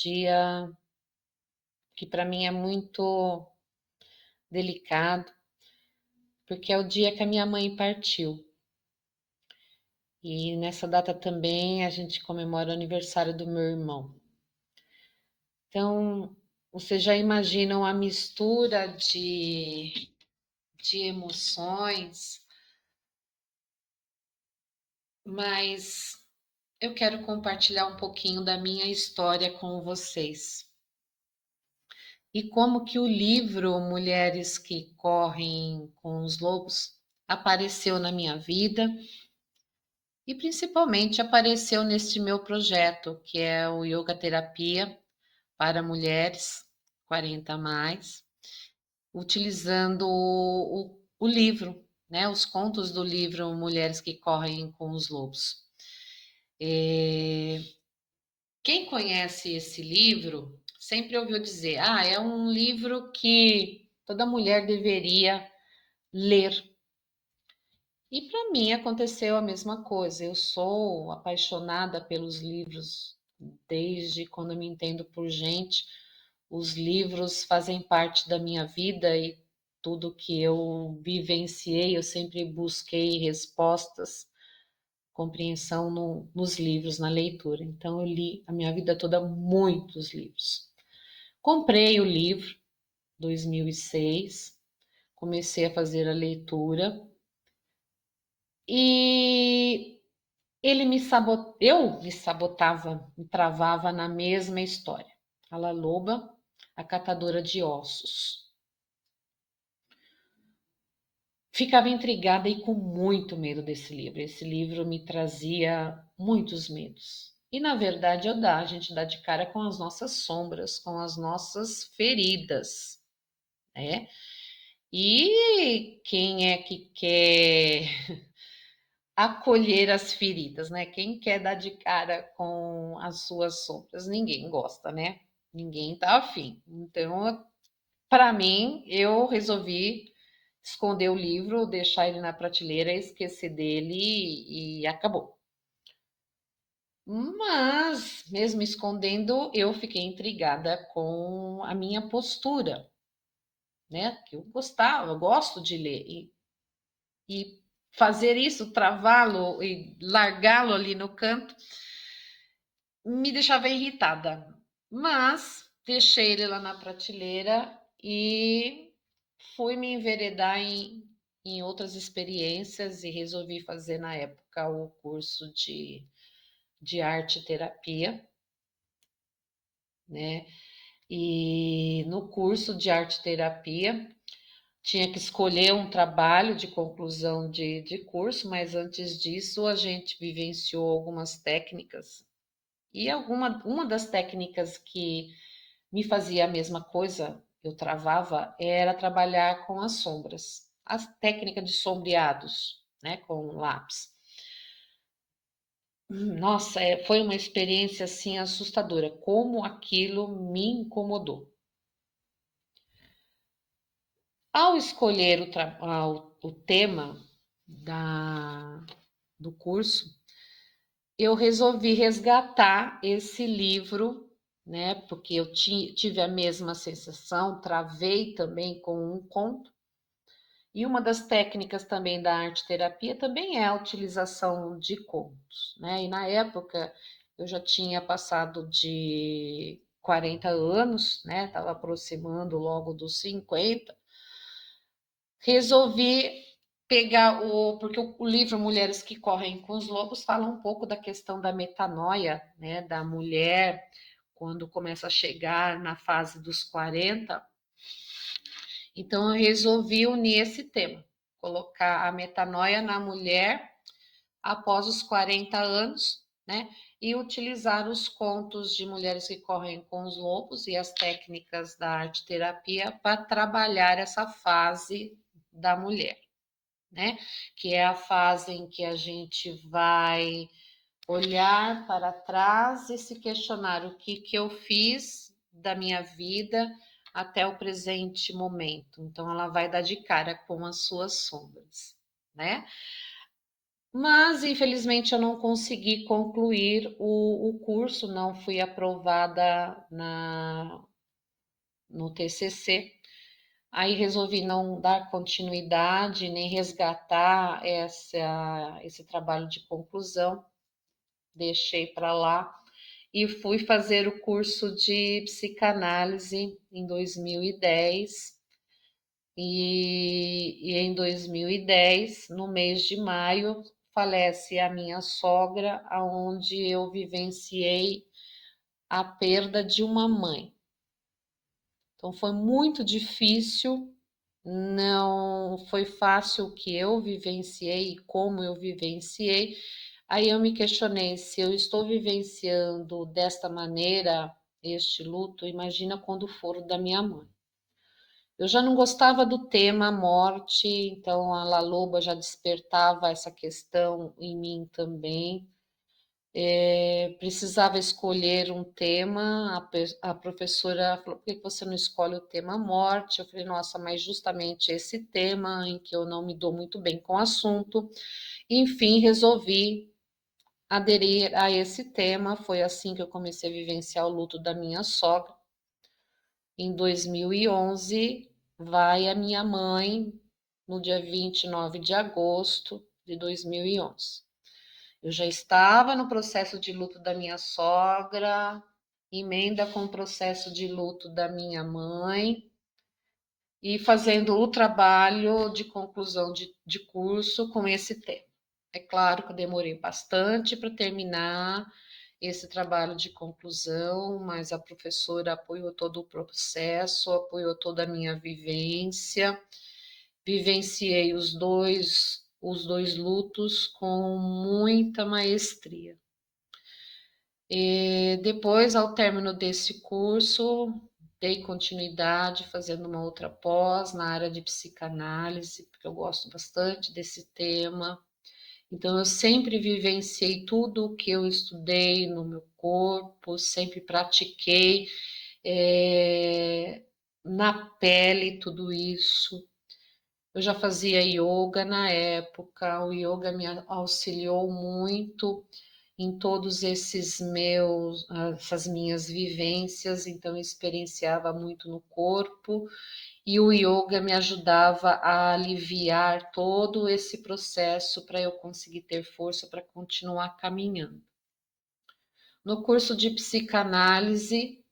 dia que para mim é muito delicado, porque é o dia que a minha mãe partiu. E nessa data também a gente comemora o aniversário do meu irmão. Então, vocês já imaginam a mistura de emoções, mas eu quero compartilhar um pouquinho da minha história com vocês. E como que o livro Mulheres que Correm com os Lobos apareceu na minha vida e principalmente apareceu neste meu projeto, que é o Yoga Terapia para Mulheres 40 a mais, utilizando o livro, né, os contos do livro Mulheres que Correm com os Lobos. Quem conhece esse livro sempre ouviu dizer: ah, é um livro que toda mulher deveria ler. E para mim aconteceu a mesma coisa. Eu sou apaixonada pelos livros desde quando eu me entendo por gente. Os livros fazem parte da minha vida e tudo que eu vivenciei, eu sempre busquei respostas, compreensão nos livros, na leitura. Então, eu li a minha vida toda muitos livros. Comprei o livro 2006, comecei a fazer a leitura e eu me sabotava, me travava na mesma história. A La Loba, a catadora de ossos. Ficava intrigada e com muito medo desse livro. Esse livro me trazia muitos medos. E na verdade a gente dá de cara com as nossas sombras, com as nossas feridas, né? E quem é que quer acolher as feridas, né? Quem quer dar de cara com as suas sombras? Ninguém gosta, né? Ninguém tá afim. Então, para mim, eu resolvi esconder o livro, deixar ele na prateleira, esquecer dele e acabou. Mas, mesmo escondendo, eu fiquei intrigada com a minha postura, né? Que eu gostava, eu gosto de ler. E fazer isso, travá-lo e largá-lo ali no canto, me deixava irritada. Mas deixei ele lá na prateleira e fui me enveredar em outras experiências e resolvi fazer na época o curso de arte terapia, né? E no curso de arte terapia tinha que escolher um trabalho de conclusão de curso, mas antes disso a gente vivenciou algumas técnicas. E uma das técnicas que me fazia a mesma coisa, eu travava, era trabalhar com as sombras. A técnica de sombreados, né, com lápis. Nossa, foi uma experiência assim assustadora, como aquilo me incomodou. Ao escolher o tema do curso, eu resolvi resgatar esse livro, né? Porque eu tive a mesma sensação, travei também com um conto. E uma das técnicas também da arte terapia também é a utilização de contos, né? E na época eu já tinha passado de 40 anos, né? Estava aproximando logo dos 50. Resolvi pegar porque o livro Mulheres que Correm com os Lobos fala um pouco da questão da metanoia, né, da mulher quando começa a chegar na fase dos 40. Então eu resolvi unir esse tema, colocar a metanoia na mulher após os 40 anos, né, e utilizar os contos de Mulheres que Correm com os Lobos e as técnicas da arte terapia para trabalhar essa fase da mulher, né? Que é a fase em que a gente vai olhar para trás e se questionar o que eu fiz da minha vida até o presente momento. Então, ela vai dar de cara com as suas sombras, né? Mas, infelizmente, eu não consegui concluir o curso, não fui aprovada no TCC. Aí resolvi não dar continuidade, nem resgatar esse trabalho de conclusão, deixei para lá e fui fazer o curso de psicanálise em 2010. E em 2010, no mês de maio, falece a minha sogra, aonde eu vivenciei a perda de uma mãe. Então foi muito difícil, não foi fácil o que eu vivenciei e como eu vivenciei. Aí eu me questionei se eu estou vivenciando desta maneira este luto, imagina quando for o da minha mãe. Eu já não gostava do tema morte, então a La Loba já despertava essa questão em mim também. Precisava escolher um tema, a professora falou, por que você não escolhe o tema morte? Eu falei, nossa, mas justamente esse tema em que eu não me dou muito bem com o assunto. Enfim, resolvi aderir a esse tema. Foi assim que eu comecei a vivenciar o luto da minha sogra. Em 2011, vai a minha mãe no dia 29 de agosto de 2011. Eu já estava no processo de luto da minha sogra, emenda com o processo de luto da minha mãe e fazendo o trabalho de conclusão de curso com esse tema. É claro que eu demorei bastante para terminar esse trabalho de conclusão, mas a professora apoiou todo o processo, apoiou toda a minha vivência, vivenciei os dois lutos com muita maestria. E depois, ao término desse curso, dei continuidade fazendo uma outra pós na área de psicanálise, porque eu gosto bastante desse tema. Então, eu sempre vivenciei tudo o que eu estudei no meu corpo, sempre pratiquei na pele tudo isso. Eu já fazia yoga na época, o yoga me auxiliou muito em todos essas minhas vivências, então eu experienciava muito no corpo e o yoga me ajudava a aliviar todo esse processo para eu conseguir ter força para continuar caminhando. No curso de psicanálise,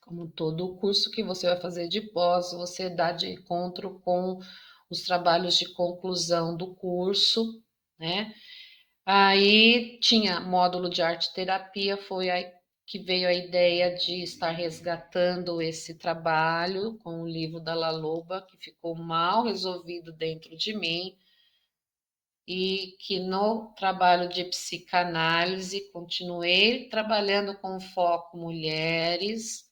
como todo o curso que você vai fazer de pós, você dá de encontro com os trabalhos de conclusão do curso, né? Aí tinha módulo de arte terapia, foi aí que veio a ideia de estar resgatando esse trabalho com o livro da La Loba, que ficou mal resolvido dentro de mim, e que no trabalho de psicanálise continuei trabalhando com foco mulheres,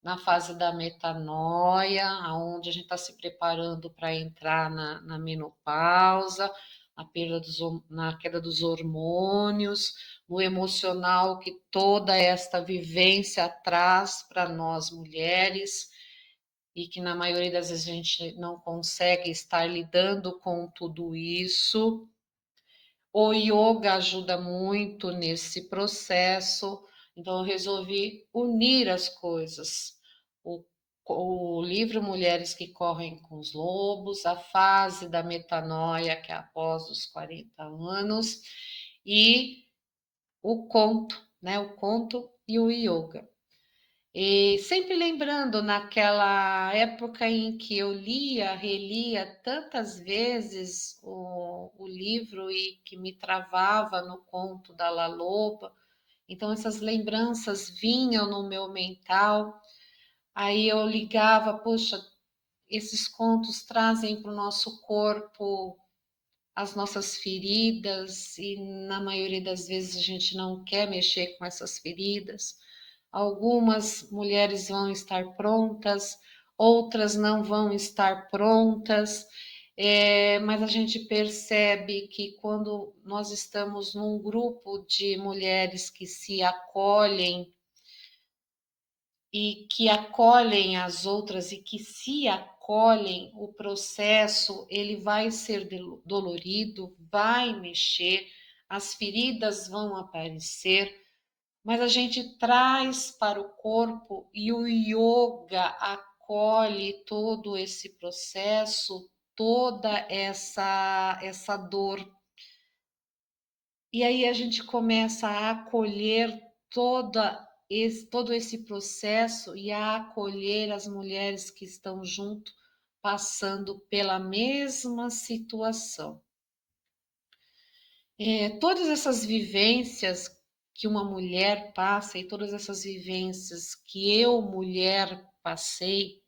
na fase da metanoia, onde a gente está se preparando para entrar na menopausa, na queda dos hormônios, no emocional que toda esta vivência traz para nós mulheres e que na maioria das vezes a gente não consegue estar lidando com tudo isso. O yoga ajuda muito nesse processo, então eu resolvi unir as coisas. O, o livro Mulheres que Correm com os Lobos, a fase da metanoia, que é após os 40 anos, e o conto, né? O conto e o yoga. E sempre lembrando naquela época em que eu lia, relia tantas vezes o livro e que me travava no conto da La Loba, então essas lembranças vinham no meu mental, aí eu ligava, poxa, esses contos trazem para o nosso corpo as nossas feridas e na maioria das vezes a gente não quer mexer com essas feridas. Algumas mulheres vão estar prontas, outras não vão estar prontas, mas a gente percebe que quando nós estamos num grupo de mulheres que se acolhem e que acolhem as outras e que se acolhem o processo, ele vai ser dolorido, vai mexer, as feridas vão aparecer, mas a gente traz para o corpo e o yoga acolhe todo esse processo, toda essa dor. E aí a gente começa a acolher todo esse processo e a acolher as mulheres que estão junto, passando pela mesma situação. Todas essas vivências que uma mulher passa e todas essas vivências que eu, mulher, passei,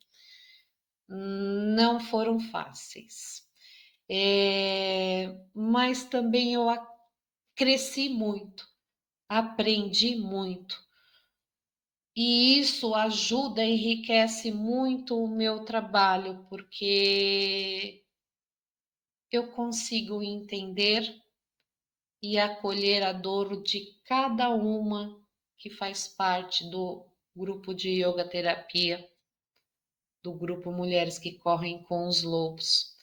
não foram fáceis. Mas também eu cresci muito, aprendi muito. E isso ajuda, enriquece muito o meu trabalho, porque eu consigo entender e acolher a dor de cada uma que faz parte do grupo de yoga terapia, do grupo Mulheres que Correm com os Lobos.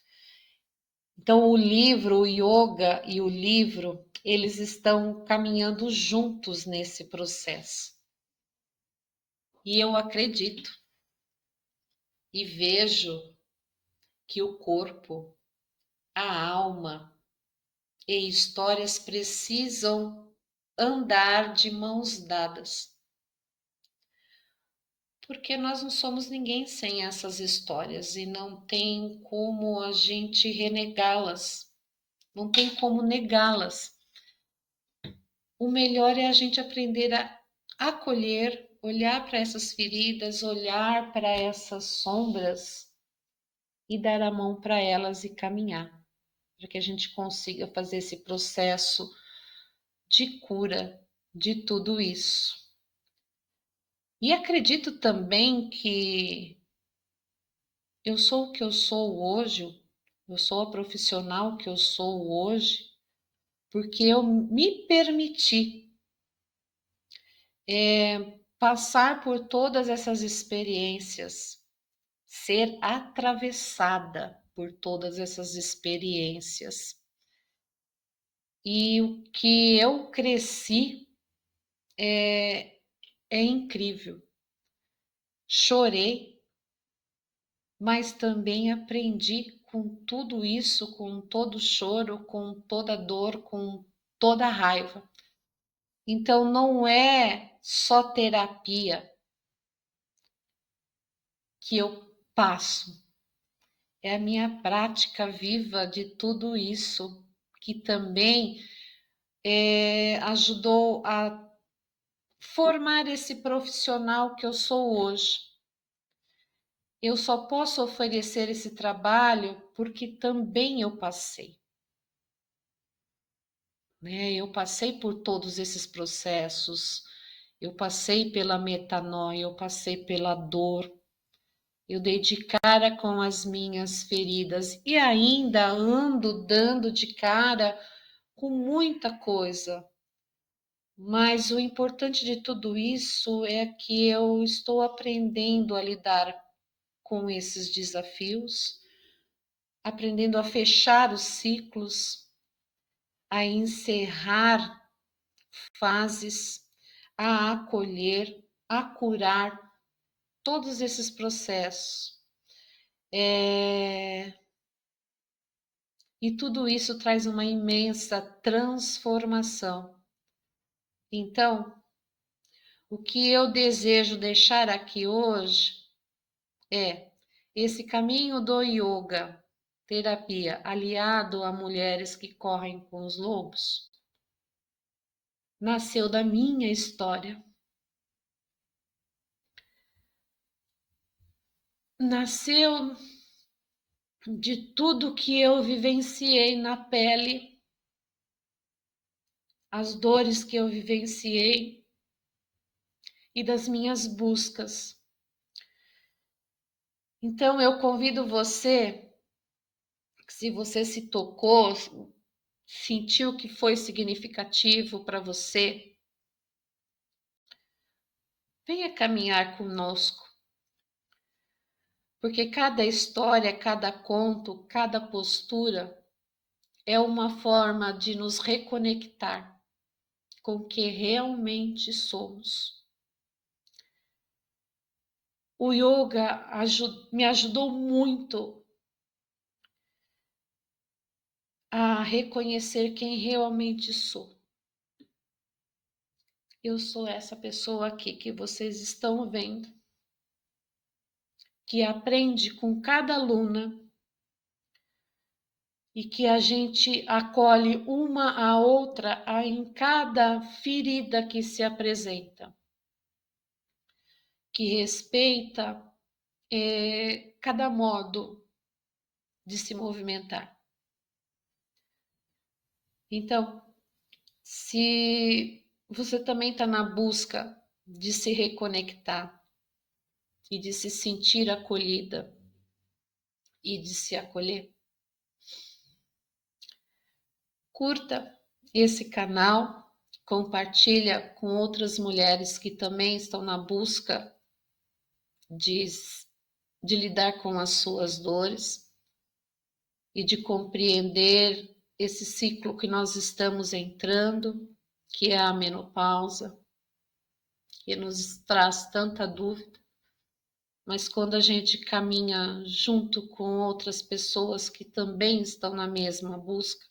Então, o livro, o yoga e o livro, eles estão caminhando juntos nesse processo. E eu acredito e vejo que o corpo, a alma e histórias precisam andar de mãos dadas. Porque nós não somos ninguém sem essas histórias e não tem como a gente renegá-las, não tem como negá-las. O melhor é a gente aprender a acolher, olhar para essas feridas, olhar para essas sombras e dar a mão para elas e caminhar, para que a gente consiga fazer esse processo de cura de tudo isso. E acredito também que eu sou o que eu sou hoje, eu sou a profissional que eu sou hoje, porque eu me permiti passar por todas essas experiências, ser atravessada por todas essas experiências. E o que eu cresci é incrível. Chorei, mas também aprendi com tudo isso, com todo choro, com toda dor, com toda raiva. Então não é só terapia que eu passo, é a minha prática viva de tudo isso, que também ajudou a formar esse profissional que eu sou hoje. Eu só posso oferecer esse trabalho porque também eu passei. Eu passei por todos esses processos, eu passei pela metanoia, eu passei pela dor, eu dei de cara com as minhas feridas e ainda ando dando de cara com muita coisa. Mas o importante de tudo isso é que eu estou aprendendo a lidar com esses desafios, aprendendo a fechar os ciclos, a encerrar fases, a acolher, a curar todos esses processos. E tudo isso traz uma imensa transformação. Então, o que eu desejo deixar aqui hoje é esse caminho do yoga, terapia, aliado a mulheres que correm com os lobos, nasceu da minha história. Nasceu de tudo que eu vivenciei na pele, as dores que eu vivenciei e das minhas buscas. Então eu convido você, se você se tocou, sentiu que foi significativo para você, venha caminhar conosco. Porque cada história, cada conto, cada postura é uma forma de nos reconectar com o que realmente somos. O yoga me ajudou muito a reconhecer quem realmente sou. Eu sou essa pessoa aqui que vocês estão vendo, que aprende com cada aluna e que a gente acolhe uma a outra em cada ferida que se apresenta, que respeita cada modo de se movimentar. Então, se você também está na busca de se reconectar e de se sentir acolhida e de se acolher, curta esse canal, compartilha com outras mulheres que também estão na busca de, de lidar com as suas dores e de compreender esse ciclo que nós estamos entrando, que é a menopausa, que nos traz tanta dúvida, mas quando a gente caminha junto com outras pessoas que também estão na mesma busca,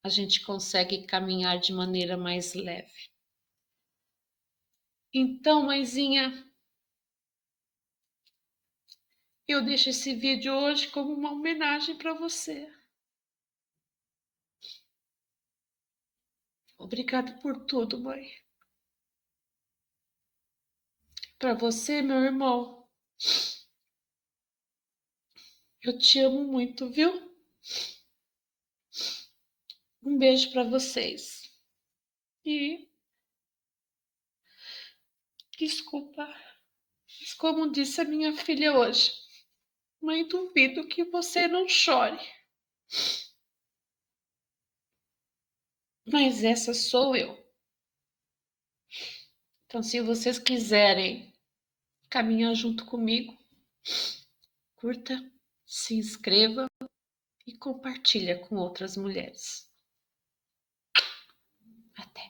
a gente consegue caminhar de maneira mais leve. Então, mãezinha, eu deixo esse vídeo hoje como uma homenagem para você. Obrigada por tudo, mãe. Para você, meu irmão, eu te amo muito, viu? Um beijo para vocês. E desculpa, mas como disse a minha filha hoje, mãe, duvido que você não chore. Mas essa sou eu. Então, se vocês quiserem caminhar junto comigo, curta, se inscreva e compartilha com outras mulheres. Até!